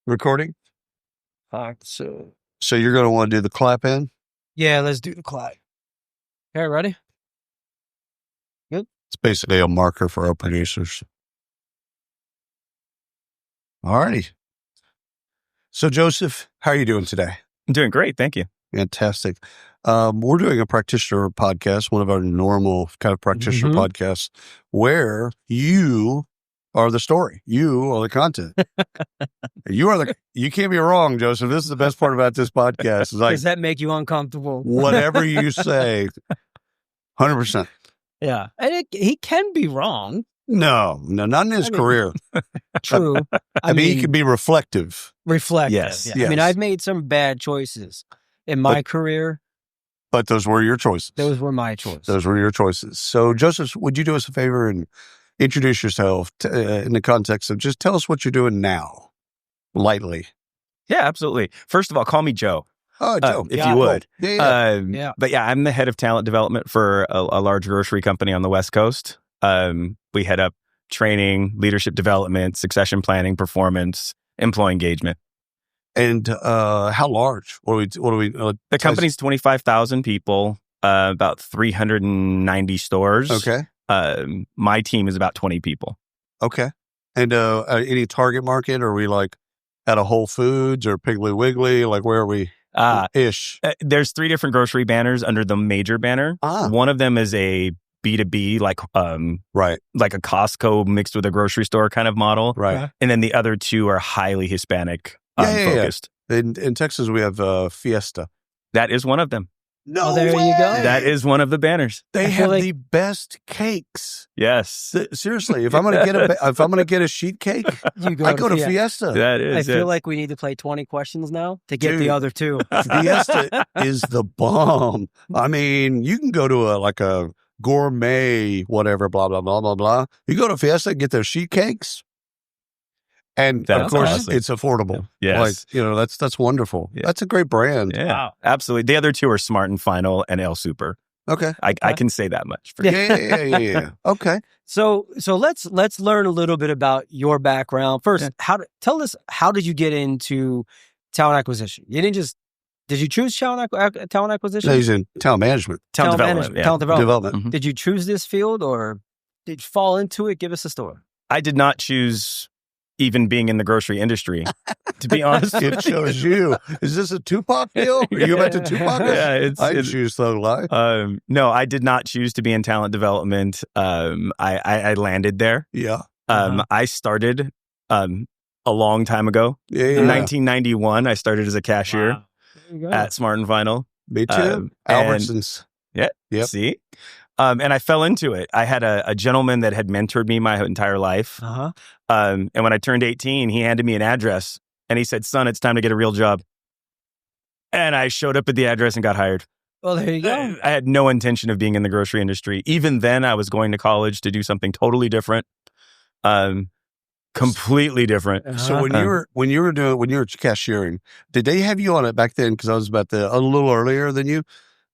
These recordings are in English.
Recording? All right, so you're going to want to do the clap in? yeah, let's do the clap. Okay, ready? Good. It's basically a marker for our producers. All righty. So, Joseph, how are you doing today? I'm doing great. Thank you. Fantastic. We're doing a practitioner podcast, one of our normal kind of practitioner podcasts, where you are the story. You are the content. You can't be wrong, Joseph. This is the best part about this podcast. Is like, Does that make you uncomfortable? whatever you say, 100%. Yeah. And he can be wrong. No, not in his career. True. I mean, he can be reflective. Reflective. Yes. Yeah. I mean, I've made some bad choices in my career. But those were your choices. Those were my choices. Those were your choices. So, Joseph, would you do us a favor and introduce yourself in the context of just tell us what you're doing now, lightly. Yeah, absolutely. First of all, call me Joe. Oh, Joe. If you would. Yeah. But yeah, I'm the head of talent development for a large grocery company on the West Coast. We head up training, leadership development, succession planning, performance, employee engagement. And how large? What do we? The company's 25,000 people, about 390 stores. Okay. My team is about 20 people. Okay. And any target market? Are we like at a Whole Foods or Piggly Wiggly? Like where are we? Ish. There's 3 different grocery banners under the major banner. One of them is a B2B, like like a Costco mixed with a grocery store kind of model. Right. And then the other 2 are highly Hispanic focused. In Texas, we have Fiesta. That is one of them. No, there way. you go. That is one of the banners. They have the best cakes. Yes. Seriously, if I'm gonna get a sheet cake, I go to Fiesta. That is. I feel like we need to play 20 questions now to get the other 2. Fiesta is the bomb. I mean, you can go to a gourmet, whatever, blah, blah, blah, blah, blah. You go to Fiesta and get their sheet cakes. And That's of course, awesome. it's affordable. Yes. That's wonderful. Yeah. That's a great brand. Yeah, Wow. absolutely. The other 2 are Smart and Final and El Super. Okay. I can say that much. Yeah. Okay. So let's learn a little bit about your background. First, tell us, how did you get into talent acquisition? You didn't just, did you choose talent acquisition? No, he's in talent management. Talent development. Talent development. Mm-hmm. Did you choose this field or did you fall into it? Give us a story. I did not choose even being in the grocery industry, to be honest. It shows you. Is this a Tupac deal? Are you about to Tupac? Yeah, I choose Thug Life. No, I did not choose to be in talent development. I landed there. Yeah. I started a long time ago. In 1991, I started as a cashier at Smart and Final. Me too. Albertsons. Yeah. Yep. See? And I fell into it. I had a gentleman that had mentored me my entire life. And when I turned 18, he handed me an address and he said, "Son, it's time to get a real job." And I showed up at the address and got hired. Well, there you go. I had no intention of being in the grocery industry. Even then, I was going to college to do something totally different. Completely different. So when you were cashiering, did they have you on it back then? Because I was a little earlier than you,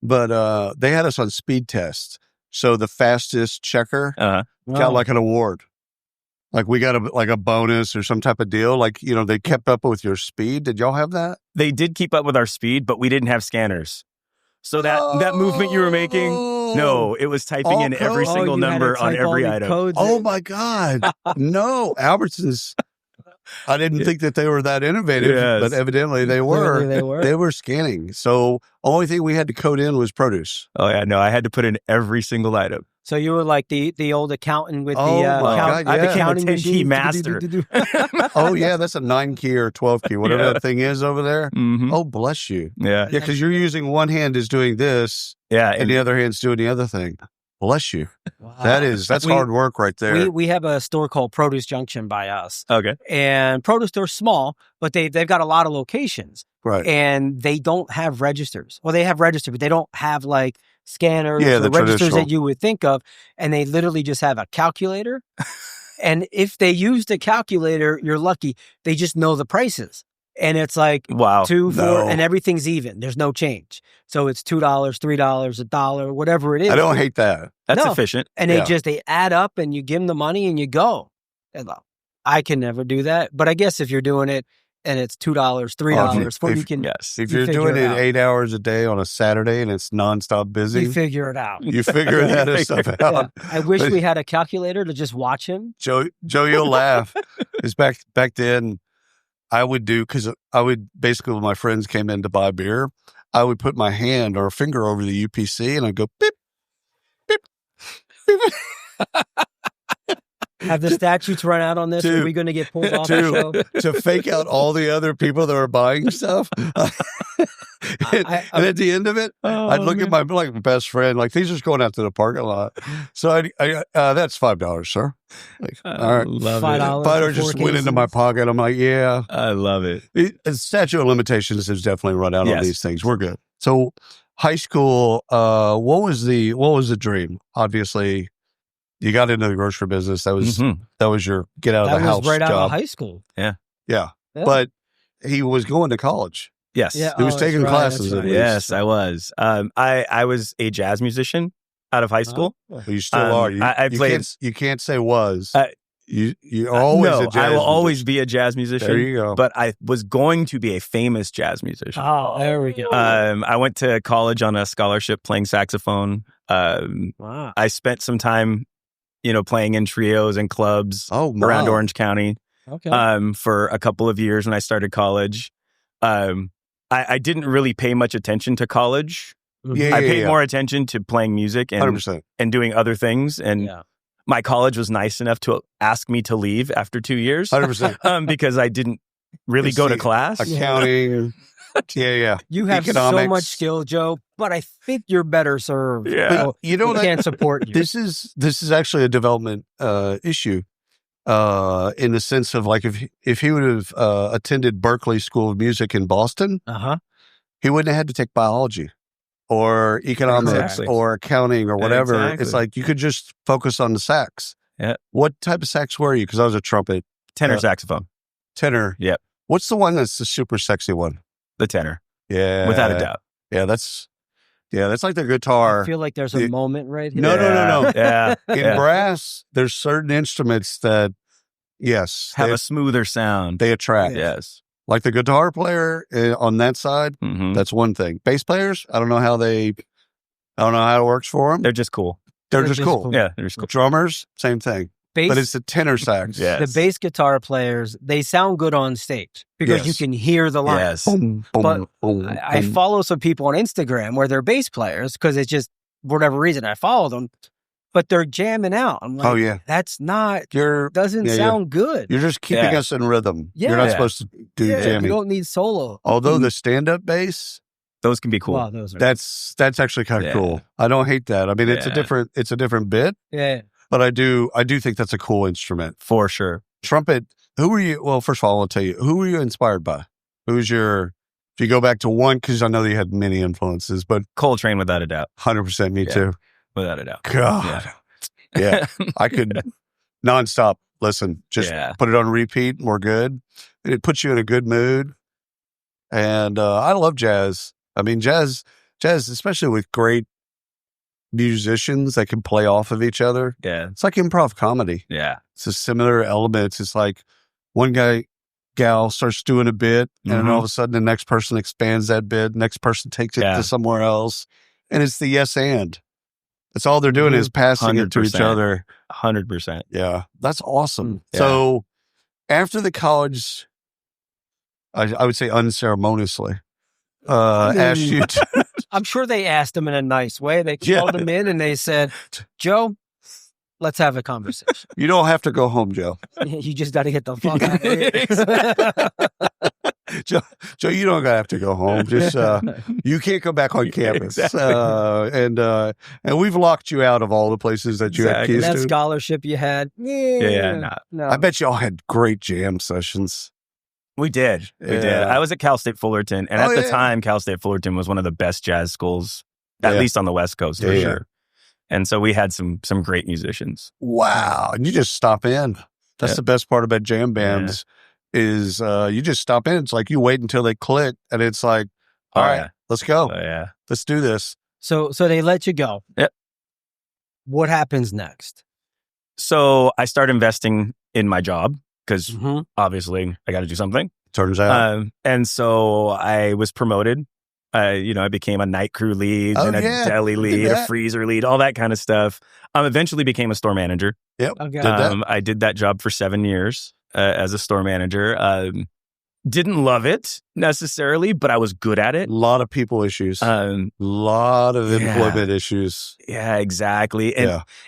but they had us on speed tests. So the fastest checker got like an award. Like we got a bonus or some type of deal. Like, they kept up with your speed. Did y'all have that? They did keep up with our speed, but we didn't have scanners. So that movement you were making, no, it was typing in every single number on every item. Oh my God. No, Albertsons. I didn't think that they were that innovative, but evidently they were. They were scanning. So only thing we had to code in was produce. Oh yeah, no, I had to put in every single item. So you were like the old accountant with God, I became a 10-key master. Oh yeah, that's a 9-key or 12-key, whatever that thing is over there. Mm-hmm. Oh, bless you. Yeah, because you're using one hand is doing this, and the other hand's doing the other thing. Bless you. Wow. That's hard work right there. We have a store called Produce Junction by us. Okay. And produce store's small, but they've got a lot of locations. Right. And they don't have registers. Well, they have registers, but they don't have like scanners or registers that you would think of. And they literally just have a calculator. And if they use the calculator, you're lucky. They just know the prices. And it's like wow, 2, 4, and everything's even. There's no change. So it's $2, $3, $1, whatever it is. I don't hate that. That's efficient. And they add up and you give them the money and you go. And I can never do that. But I guess if you're doing it and it's $2, $3. You can. Yes. If you're doing it 8 hours a day on a Saturday and it's nonstop busy, you figure it out. You figure that stuff out. Yeah. I wish we had a calculator to just watch him. Joe, you'll laugh. Because back then, I would basically when my friends came in to buy beer, I would put my hand or finger over the UPC and I'd go beep, beep, beep. Have the statutes run out on this? Are we going to get pulled off the show? To fake out all the other people that were buying stuff. And at the end of it, I'd look at my best friend, like he's just going out to the parking lot. So I that's $5, sir. Like, all right, $5 just went into my pocket. I'm like, yeah, I love it. Statute of limitations has definitely run out on these things. We're good. So high school, what was the dream? Obviously, you got into the grocery business. That was your get out of the house job. That was right out of high school. Yeah. But he was going to college. Yes. Yeah, he was taking classes. At least. Yes, I was. I was a jazz musician out of high school. Well, you still are. You can't say was. You always a jazz I will musician. always be a jazz musician. There you go. But I was going to be a famous jazz musician. Oh, there we go. I went to college on a scholarship playing saxophone. Wow. I spent some time, playing in trios and clubs around Orange County. Okay. For a couple of years when I started college. I didn't really pay much attention to college. I paid more attention to playing music and 100%. And doing other things. And my college was nice enough to ask me to leave after 2 years. 100%. Because I didn't really go to class. Accounting. You have economics. so much skill, Joe, but I think you're better served. Yeah. We can't support you. This is actually a development issue. In the sense of like if he would have attended Berklee School of Music in Boston, he wouldn't have had to take biology or economics or accounting or whatever. Exactly. It's like you could just focus on the sax. Yeah. What type of sax were you? Because I was a trumpet. Tenor saxophone. Tenor. Yep. What's the one that's the super sexy one? The tenor. Yeah. Without a doubt. Yeah, that's like the guitar. I feel like there's a moment right here. No. Yeah. In brass, there's certain instruments that, have a smoother sound. They attract. Yes. Like the guitar player on that side, that's one thing. Bass players, I don't know how it works for them. They're just cool. They're just cool. Yeah, they're just cool. Drummers, same thing. But it's the tenor sax. Yes. The bass guitar players, they sound good on stage because you can hear the line. Yes. Boom, boom, but boom, I follow some people on Instagram where they're bass players because it's just, for whatever reason, I follow them, but they're jamming out. I'm like, that's not, doesn't sound good. You're just keeping us in rhythm. Yeah. You're not supposed to do jamming. You don't need solo. Although the stand-up bass, those can be cool. Wow, those are that's actually kind of cool. I don't hate that. I mean, it's a different bit. Yeah. But I do think that's a cool instrument. For sure. Trumpet, who were you? Well, first of all, I'll tell you, who were you inspired by? If you go back to one, because I know that you had many influences, but Coltrane without a doubt. 100% me too. Without a doubt. God. Yeah. I could nonstop listen, just put it on repeat and we're good. It puts you in a good mood. And I love jazz. I mean, jazz, especially with great musicians that can play off of each other. Yeah. It's like improv comedy. Yeah. It's a similar elements. It's like one gal starts doing a bit and then all of a sudden the next person expands that bit. Next person takes it to somewhere else. And it's the yes and. That's all they're doing is passing it to each other. 100%. Yeah. That's awesome. Yeah. So after the college, I would say unceremoniously, asked you to... I'm sure they asked him in a nice way. They called him in and they said, Joe, let's have a conversation. You don't have to go home, Joe. You just got to get the fuck out of here. Joe, you don't have to go home. Just you can't come back on campus. Exactly. And we've locked you out of all the places that you had keys that to. scholarship you had. No. I bet y'all had great jam sessions. We did. I was at Cal State Fullerton, and at the time, Cal State Fullerton was one of the best jazz schools, at least on the West Coast, for sure. And so we had some great musicians. Wow. And you just stop in. That's the best part about jam bands is you just stop in. It's like you wait until they click, and it's like, all right, let's go. Let's do this. So they let you go. Yep. What happens next? So I start investing in my job. because obviously I got to do something. Turns out. And so I was promoted. I became a night crew lead, and a deli lead, a freezer lead, all that kind of stuff. Eventually became a store manager. Yep. Okay. I did that job for 7 years as a store manager. Didn't love it necessarily, but I was good at it. A lot of people issues. Lot of employment issues. Yeah, exactly.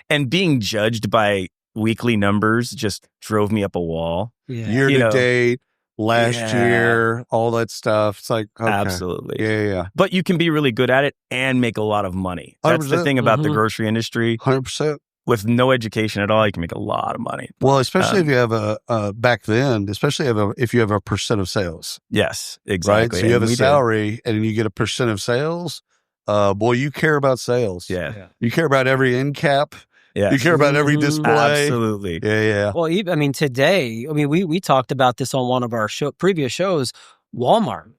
And being judged by weekly numbers just drove me up a wall. Yeah. Year to date. Last year, all that stuff. It's like, okay. Absolutely. Yeah. But you can be really good at it and make a lot of money. That's 100%. the thing about the grocery industry. 100%. With no education at all, you can make a lot of money. Well, especially if you have back then, especially if you have a percent of sales. Yes, exactly. Right? So you have a salary and you get a percent of sales. Boy, you care about sales. Yeah. You care about every end cap. Yeah. You care about every display. Absolutely. Yeah. Well, today, we talked about this on one of our previous shows. Walmart.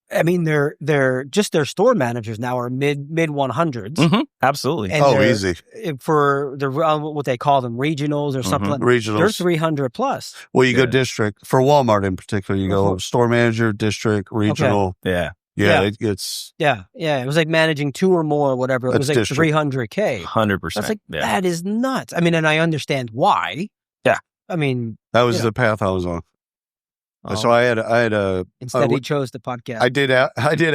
They're just their store managers now are mid 100s. Mm-hmm. Absolutely. And easy. For the what they call them regionals or something. Regionals. They're 300 plus. Well, you go district for Walmart in particular. You go store manager, district, regional. Okay. Yeah, it's... Yeah. It was like managing 2 or more, whatever. It was like district. $300K. 100%. That's like, that is nuts. And I understand why. Yeah. That was the path I was on. So I had a... Instead, he chose the podcast. I did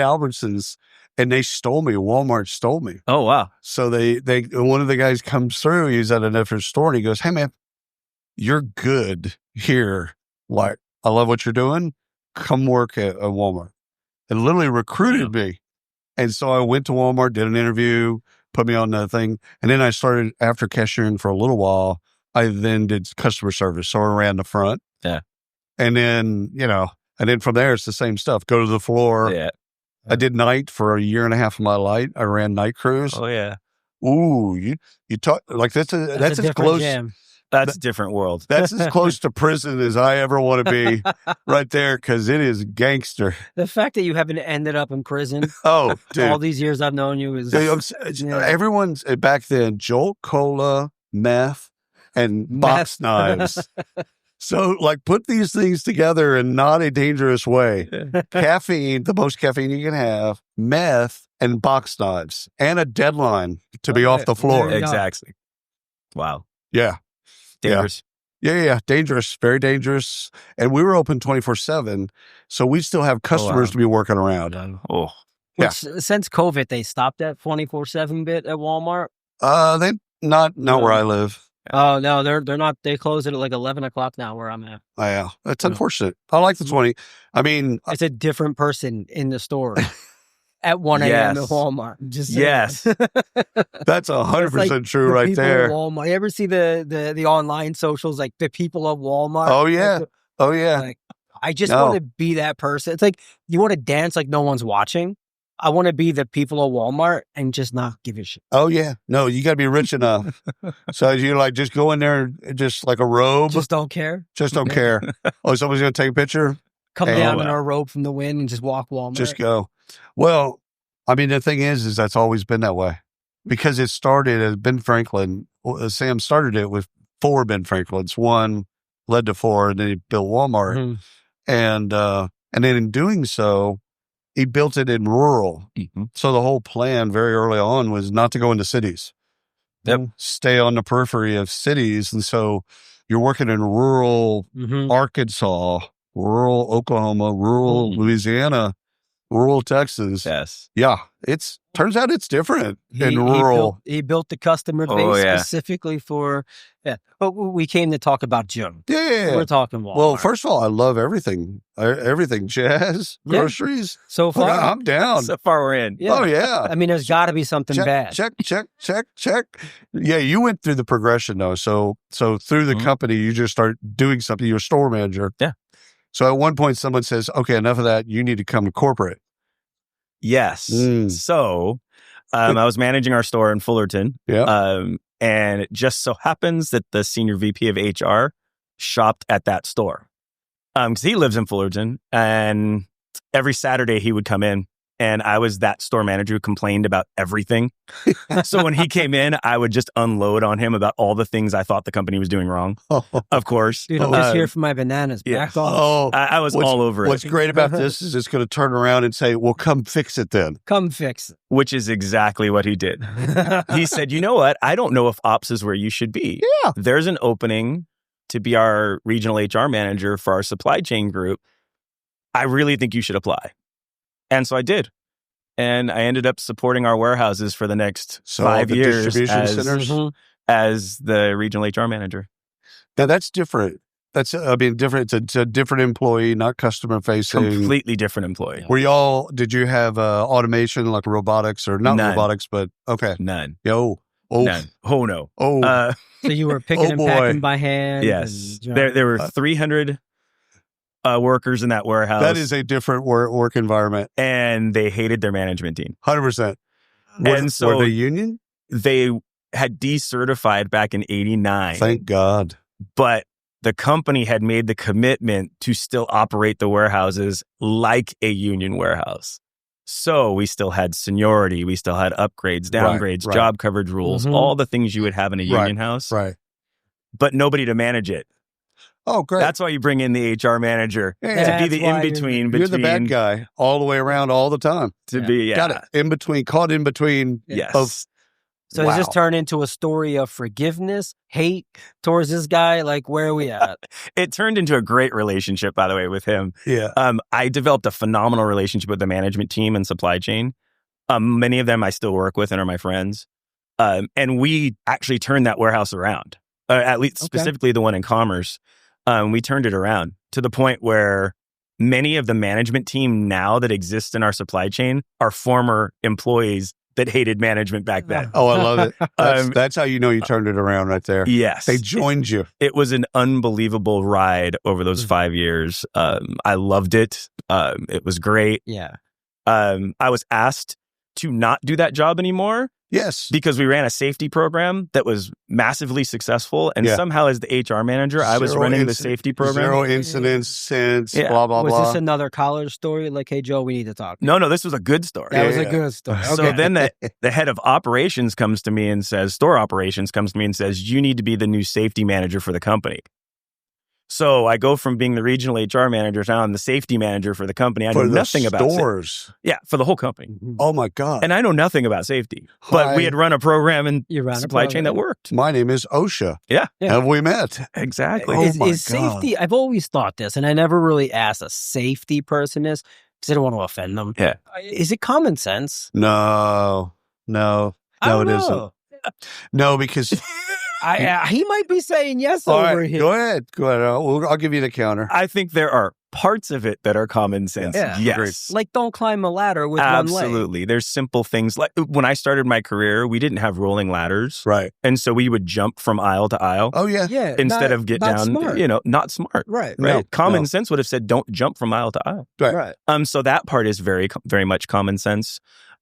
Albertsons, and they stole me. Walmart stole me. Oh, wow. So they one of the guys comes through, he's at a different store, and he goes, "Hey, man, you're good here. Like, I love what you're doing. Come work at Walmart." And literally recruited me. And so I went to Walmart, did an interview, put me on the thing. And then I started, after cashiering for a little while, I then did customer service. So I ran the front. Yeah. And then, from there, it's the same stuff. Go to the floor. Yeah. I did night for a year and a half of my life. I ran night crews. Oh, yeah. Ooh, you talk like that's as close. Jam. That's a different world. That's as close to prison as I ever want to be right there, because it is gangster. The fact that you haven't ended up in prison. Oh, dude. All these years I've known you is... Everyone's, back then, Jolt Cola, meth, and box knives. So, put these things together in not a dangerous way. Caffeine, the most caffeine you can have, meth, and box knives, and a deadline to be off the floor. Exactly. Wow. Yeah. Dangerous. Yeah. Dangerous. Very dangerous. And we were open 24/7. So we still have customers to be working around. Oh. Yeah. Since COVID, they stopped that 24/7 bit at Walmart? They not where I live. Oh, no, they're not. They close it at 11 o'clock now where I'm at. Oh, yeah. It's unfortunate. I like the 20. It's a different person in the store. At 1 a.m. at Walmart. Yes. That's 100% true right there. Walmart. You ever see the online socials, like the people of Walmart? Oh, yeah. I just want to be that person. It's like, you want to dance like no one's watching. I want to be the people of Walmart and just not give a shit. Oh, yeah. No, you got to be rich enough. So you just go in there just like a robe. Just don't care. Just don't care. Oh, someone's going to take a picture? Come down in our robe from the wind and just walk Walmart. Just go. Well, the thing is that's always been that way, because it started as Ben Franklin. Sam started it with 4 Ben Franklins. One led to 4, and then he built Walmart. Mm-hmm. And then in doing so, he built it in rural. Mm-hmm. So the whole plan very early on was not to go into cities. Yep. Stay on the periphery of cities. And so you're working in rural Arkansas, rural Oklahoma, rural Louisiana, rural Texas. Yes. Yeah. Turns out it's different in rural. He built the customer base specifically for, But we came to talk about Jim. Yeah. We're talking Walmart. Well, first of all, I love everything. Everything. Jazz, groceries. So far. I'm down. So far we're in. Yeah. Oh, yeah. There's got to be something bad. Check. Yeah, you went through the progression, though. So through the company, you just start doing something. You're a store manager. Yeah. So at one point, someone says, okay, enough of that. You need to come to corporate. Yes. So I was managing our store in Fullerton. Yeah. And it just so happens that the senior VP of HR shopped at that store. Because he lives in Fullerton. And every Saturday he would come in and I was that store manager who complained about everything. So when he came in, I would just unload on him about all the things I thought the company was doing wrong. Of course. Dude, I'm just here for my bananas. Back off. I was all over it. What's great about this is it's going to turn around and say, well, come fix it then. Come fix it. Which is exactly what he did. He said, you know what? I don't know if ops is where you should be. Yeah. There's an opening to be our regional HR manager for our supply chain group. I really think you should apply. And so I did. And I ended up supporting our warehouses for the next 5 years as the regional HR manager. Now that's different. Different. It's a different employee, not customer facing. Completely different employee. Did you have automation like robotics or not robotics, but okay. None. None. Oh, no. So you were picking and packing by hand? Yes. There were 300 workers in that warehouse. That is a different work environment. And they hated their management team. 100%. Were they union? They had decertified back in 89. Thank God. But the company had made the commitment to still operate the warehouses like a union warehouse. So we still had seniority, we still had upgrades, downgrades, job coverage rules, all the things you would have in a union house. Right. But nobody to manage it. Oh, great. That's why you bring in the HR manager to be the in-between. You're the bad guy all the way around all the time. Got it. In between, caught in between. Yes. So does this turn into a story of forgiveness, hate towards this guy? Like, where are we at? It turned into a great relationship, by the way, with him. Yeah. I developed a phenomenal relationship with the management team and supply chain. Many of them I still work with and are my friends. And we actually turned that warehouse around, at least specifically the one in Commerce. We turned it around to the point where many of the management team now that exists in our supply chain are former employees that hated management back then. Oh, I love it. That's how you know you turned it around right there. Yes. They joined you. It was an unbelievable ride over those 5 years. I loved it. It was great. Yeah. I was asked to not do that job anymore. Yes. Because we ran a safety program that was massively successful. And somehow as the HR manager, I was running the safety program. 0 incidents since, blah, blah, blah. Was this another college story? Like, hey, Joe, we need to talk. No, this was a good story. That was a good story. Okay. So then the head of operations comes to me and says, store operations comes to me and says, you need to be the new safety manager for the company. So I go from being the regional HR manager to now I'm the safety manager for the company. I know nothing about stores. Yeah, for the whole company. Oh my God. And I know nothing about safety. But we had run a program in supply chain that worked. My name is OSHA. Yeah. Have we met? Exactly. Is safety, I've always thought this, and I never really asked a safety person this because I don't want to offend them. Yeah. Is it common sense? No, it isn't. No, because he might be saying yes over here. Go ahead. I'll give you the counter. I think there are parts of it that are common sense. Yeah. Yes. Like don't climb a ladder with one leg. Absolutely. There's simple things. Like when I started my career, we didn't have rolling ladders. Right. And so we would jump from aisle to aisle. Oh, yeah. Yeah. Instead of get down, smart. Not smart. Right. Right. Common sense would have said, don't jump from aisle to aisle. Right. So that part is very, very much common sense.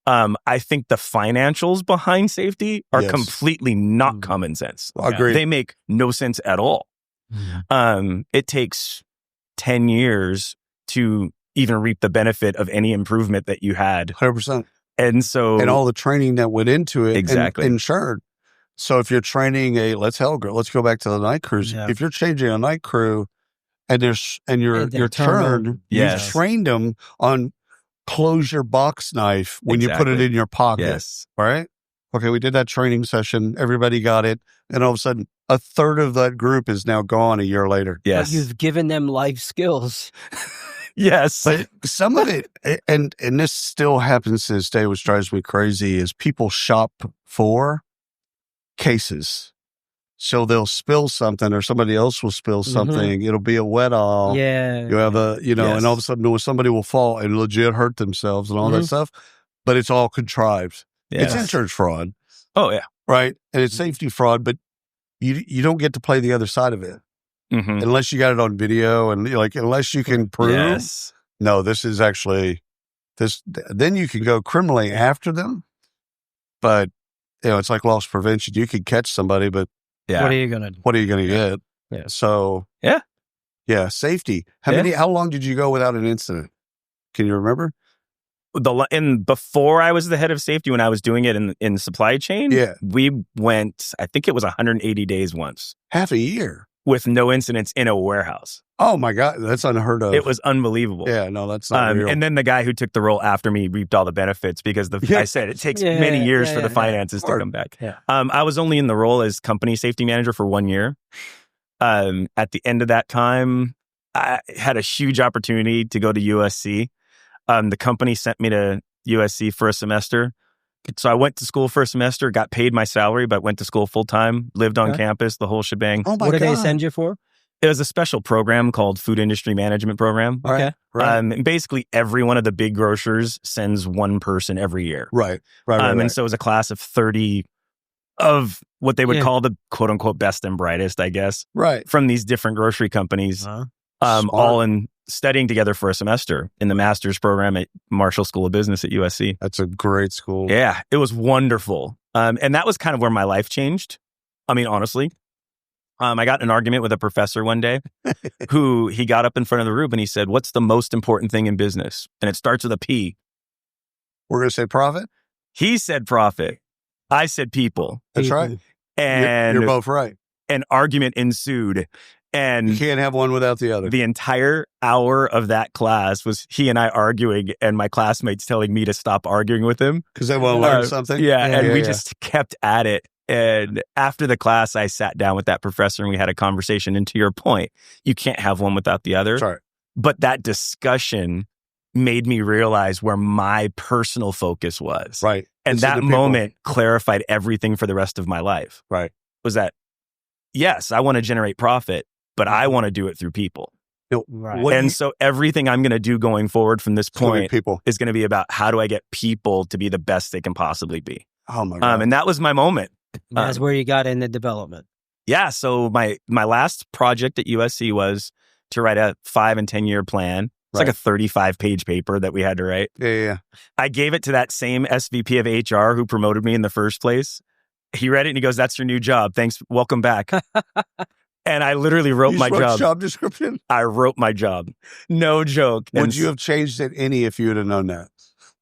I think the financials behind safety are completely not common sense. Agreed. They make no sense at all. It takes 10 years to even reap the benefit of any improvement that you had. 100%. And all the training that went into it. Exactly. And insured. So if you're training let's go back to the night crews. Yeah. If you're changing a night crew and you're turned, you've trained them on close your box knife when you put it in your pocket. Yes. Right? Okay, we did that training session. Everybody got it. And all of a sudden, a third of that group is now gone a year later. Yes. But you've given them life skills. Yes. But some of it, and this still happens to this day, which drives me crazy, is people shop for cases. So they'll spill something or somebody else will spill something. It'll be a wet all. Yeah. You have and all of a sudden somebody will fall and legit hurt themselves and all that stuff. But it's all contrived. Yes. It's insurance fraud. Oh, yeah. Right? And it's safety fraud, but you don't get to play the other side of it. Unless you got it on video and unless you can prove. No, this is actually this. Then you can go criminally after them. But, it's like loss prevention. You can catch somebody, but what are you gonna do? What are you gonna get? Yeah. So safety. How long did you go without an incident? Can you remember? Before I was the head of safety, when I was doing it in supply chain, we went, I think it was 180 days once. Half a year. With no incidents in a warehouse. Oh my God, that's unheard of. It was unbelievable. Yeah, no, that's not real. And then the guy who took the role after me reaped all the benefits because I said it takes many years for the finances to come back. Yeah. I was only in the role as company safety manager for 1 year. At the end of that time, I had a huge opportunity to go to USC. The company sent me to USC for a semester. So I went to school for a semester, got paid my salary, but went to school full time, lived on campus, the whole shebang. Oh my God. What did they send you for? It was a special program called Food Industry Management Program. Okay. Right. And basically every one of the big grocers sends one person every year. Right. And so it was a class of 30 of what they would call the quote unquote best and brightest, I guess. Right. From these different grocery companies, all in studying together for a semester in the master's program at Marshall School of Business at USC. That's a great school. Yeah, it was wonderful. And that was kind of where my life changed. I mean, honestly, I got in an argument with a professor one day who he got up in front of the room and he said, "What's the most important thing in business?" And it starts with a P. We're going to say profit? He said profit. I said people. That's right. And you're both right. An argument ensued. And you can't have one without the other. The entire hour of that class was he and I arguing and my classmates telling me to stop arguing with him. Because they want to learn something? Yeah, we just kept at it. And after the class, I sat down with that professor and we had a conversation. And to your point, you can't have one without the other. Sorry. But that discussion made me realize where my personal focus was. Right. And that moment clarified everything for the rest of my life. Right. Was that, yes, I want to generate profit, but I want to do it through people. Right. And so everything I'm going to do going forward from this point is going to be about how do I get people to be the best they can possibly be. Oh my God. And that was my moment. That's where you got into development. Yeah. So my last project at USC was to write a 5 and 10 year plan. It's like a 35-page paper that we had to write. Yeah. I gave it to that same SVP of HR who promoted me in the first place. He read it and he goes, "That's your new job. Thanks. Welcome back." And I literally wrote my job description? I wrote my job. No joke. Would you have changed it any if you would have known that?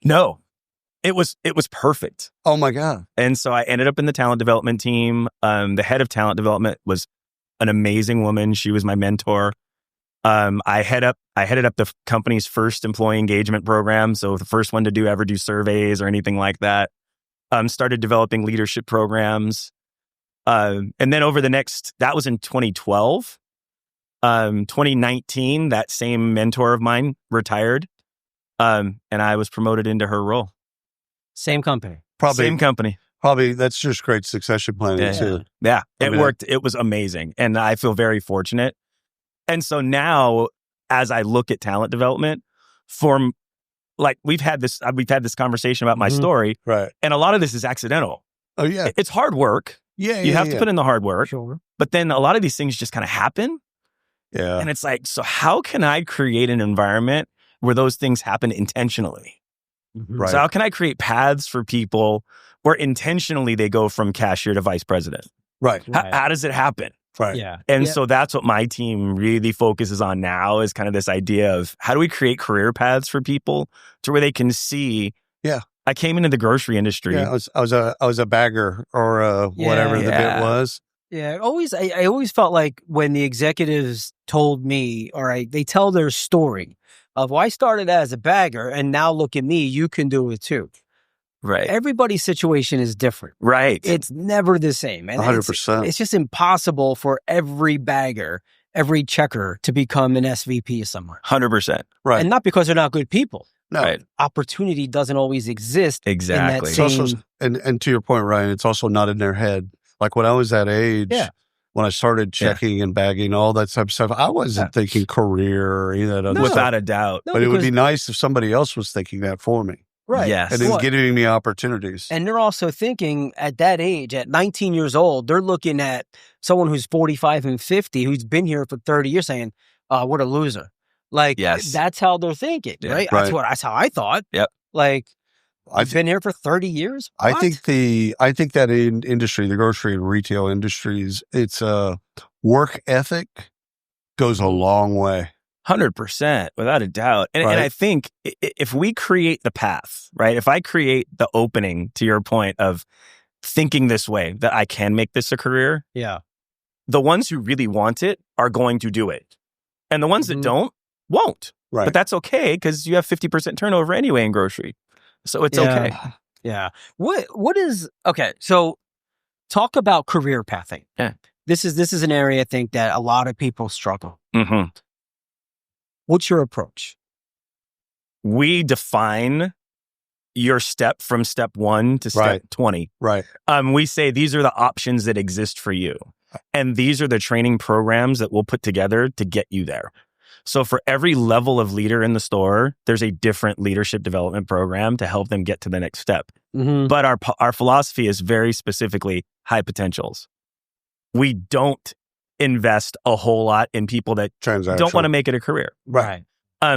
No. It was perfect. Oh my God. And so I ended up in the talent development team. The head of talent development was an amazing woman. She was my mentor. I headed up the company's first employee engagement program. So the first one to ever do surveys or anything like that. Started developing leadership programs. And then that was in 2012. 2019, that same mentor of mine retired. And I was promoted into her role. Same company. Same company. Probably that's just great succession planning too. Yeah, it worked. It was amazing. And I feel very fortunate. And so now, as I look at talent development, we've had this conversation about my story, right? And a lot of this is accidental. Oh yeah, it's hard work. Yeah, you have to put in the hard work. Sure. But then a lot of these things just kind of happen. Yeah, and it's like, so how can I create an environment where those things happen intentionally? Right. So how can I create paths for people where intentionally they go from cashier to vice president? Right. How does it happen? Right. Yeah. And so that's what my team really focuses on now is kind of this idea of how do we create career paths for people to where they can see. Yeah. I came into the grocery industry. Yeah. I was a bagger or whatever the bit was. Yeah. I always felt like when the executives told me, all right, they tell their story of, well, I started as a bagger and now look at me, you can do it too. Right. Everybody's situation is different. Right. It's never the same. And 100%. It's just impossible for every bagger, every checker to become an SVP somewhere. 100%. Right. And not because they're not good people. No. Right. Opportunity doesn't always exist. Exactly. In that same... also, and to your point, Ryan, it's also not in their head. Like when I was that age, when I started checking and bagging, all that type of stuff, I wasn't thinking career or any of that other stuff. Without a doubt. But it would be nice if somebody else was thinking that for me. Right. Yes. And then giving me opportunities. And they're also thinking at that age, at 19 years old, they're looking at someone who's 45 and 50, who's been here for 30 years saying, what a loser. Like, that's how they're thinking, right? That's how I thought. Yep. Like, I've been here for 30 years. What? I think that in industry, the grocery and retail industries, it's work ethic goes a long way. 100%, without a doubt. And I think if we create the path, right? If I create the opening, to your point of thinking this way, that I can make this a career. Yeah. The ones who really want it are going to do it. And the ones that don't, won't. Right. But that's okay because you have 50% turnover anyway in grocery. So it's okay. Yeah. What is, okay, so talk about career pathing. Yeah. This is an area I think that a lot of people struggle. Mm-hmm. What's your approach? We define your step from step 1 to step 20. Right. We say these are the options that exist for you. And these are the training programs that we'll put together to get you there. So for every level of leader in the store, there's a different leadership development program to help them get to the next step. Mm-hmm. But our philosophy is very specifically high potentials. We don't invest a whole lot in people that don't want to make it a career. Right.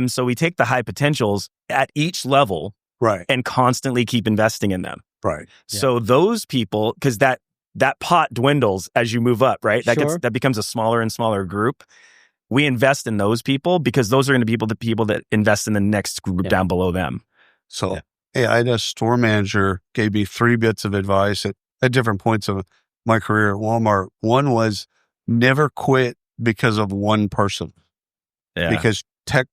So we take the high potentials at each level and constantly keep investing in them. Right. So those people, because that pot dwindles as you move up, right? That becomes a smaller and smaller group. We invest in those people because those are going to be the people that invest in the next group down below them. So I had a store manager gave me 3 bits of advice at different points of my career at Walmart. One was never quit because of one person. Yeah. Because tech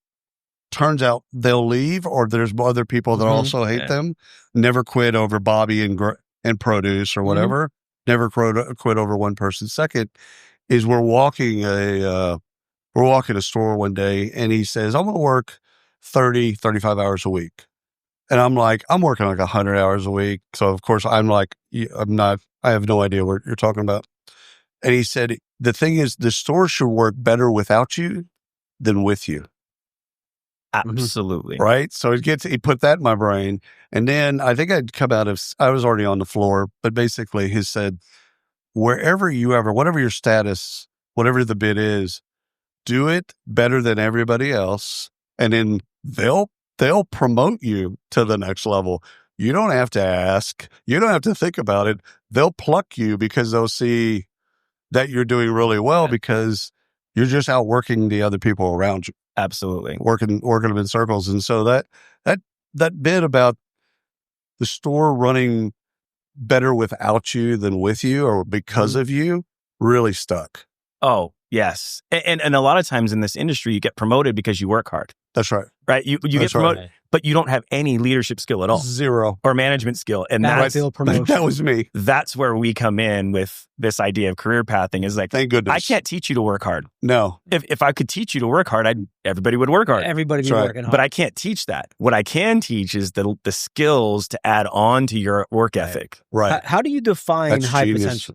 turns out they'll leave or there's other people that also hate them. Never quit over Bobby and produce or whatever. Never quit over one person. Second is we're walking a store one day and he says, I'm going to work 30, 35 hours a week. And I'm like, I'm working like 100 hours a week. So of course I'm like, I have no idea what you're talking about. And he said, the thing is the store should work better without you than with you. Absolutely. Right. So he put that in my brain. And then I think I was already on the floor, but basically he said, whatever your status, whatever the bid is, do it better than everybody else. And then they'll promote you to the next level. You don't have to ask. You don't have to think about it. They'll pluck you because they'll see that you're doing really well because you're just outworking the other people around you. Absolutely. Working them in circles. And so that bit about the store running better without you than with you or because of you really stuck. Oh, yes. And a lot of times in this industry, you get promoted because you work hard. That's right. Right? You get promoted, but you don't have any leadership skill at all. Zero. Or management skill. And that was me. That's where we come in with this idea of career pathing is like, thank goodness. I can't teach you to work hard. No. If I could teach you to work hard, everybody would work hard. Everybody would be working hard. But I can't teach that. What I can teach is the skills to add on to your work ethic. Right. How do you define high potential?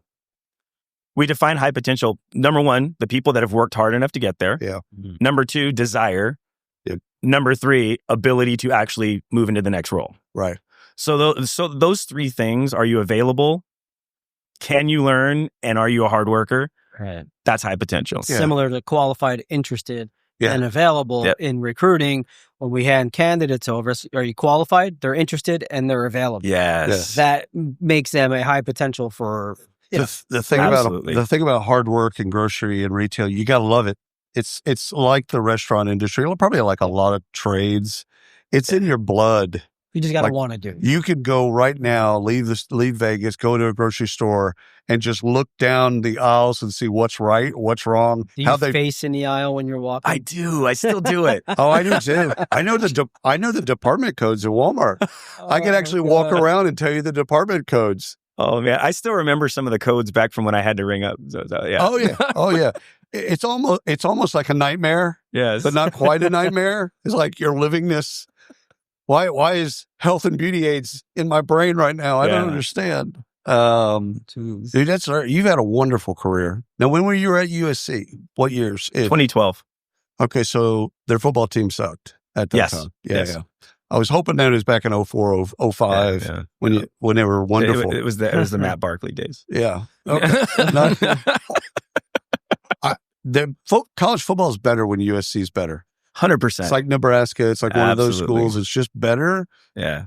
We define high potential. Number 1, the people that have worked hard enough to get there. Yeah. Number 2, desire. Yep. Number 3, ability to actually move into the next role. Right. So those 3 things, are you available? Can you learn? And are you a hard worker? Right. That's high potential. Yeah. Similar to qualified, interested, and available in recruiting. When we hand candidates over, are you qualified? They're interested and they're available. Yes. That makes them a high potential for... The thing about hard work in grocery and retail, you got to love it. It's like the restaurant industry, probably like a lot of trades. It's in your blood. You just got to want to do it. You could go right now, leave Vegas, go to a grocery store and just look down the aisles and see what's right, what's wrong. Do you face in the aisle when you're walking? I do. I still do it. Oh, I do too. I know the department codes at Walmart. I can actually walk around and tell you the department codes. Oh man, I still remember some of the codes back from when I had to ring up. So, yeah. Oh yeah. It's almost like a nightmare. Yes, but not quite a nightmare. It's like you're living this. Why is health and beauty aids in my brain right now? I don't understand. Dude, you've had a wonderful career. Now, when were you at USC? What years? 2012. Okay, so their football team sucked at that time. Yeah. I was hoping that it was back in 04, 05 when they were wonderful. It was the Matt Barkley days. Yeah. Okay. College football is better when USC is better. 100%. It's like Nebraska. It's like one of those schools. It's just better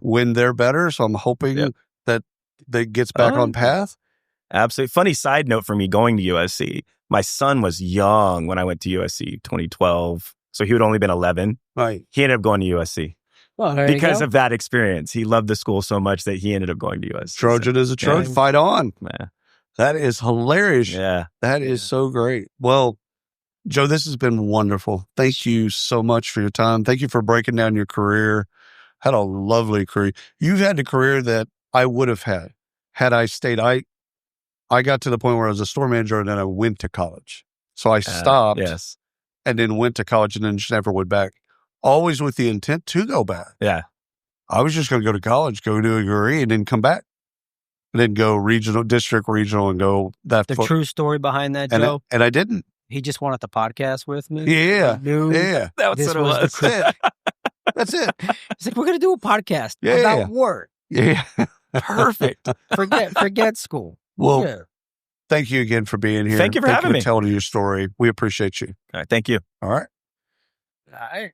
when they're better. So I'm hoping that gets back on path. Absolutely. Funny side note for me going to USC. My son was young when I went to USC, 2012. So he would only been 11. Right. He ended up going to USC. Well, because of that experience. He loved the school so much that he ended up going to USC. Trojan is a Trojan. Fight on. Yeah. That is hilarious. Yeah. That is so great. Well, Joe, this has been wonderful. Thank you so much for your time. Thank you for breaking down your career. Had a lovely career. You've had the career that I would have had I stayed. I got to the point where I was a store manager and then I went to college. So I stopped and then went to college and then just never went back. Always with the intent to go back. Yeah. I was just going to go to college, go do a degree, and then come back. And then go district regional, and go that. The true story behind that, Joe. And I didn't. He just wanted the podcast with me. Yeah. Yeah. That's what it was. That's it. That's it. He's like, we're going to do a podcast about work. Yeah. Perfect. Forget school. Well, thank you again for being here. Thank you for having me. Telling your story. We appreciate you. All right. Thank you. All right. All right.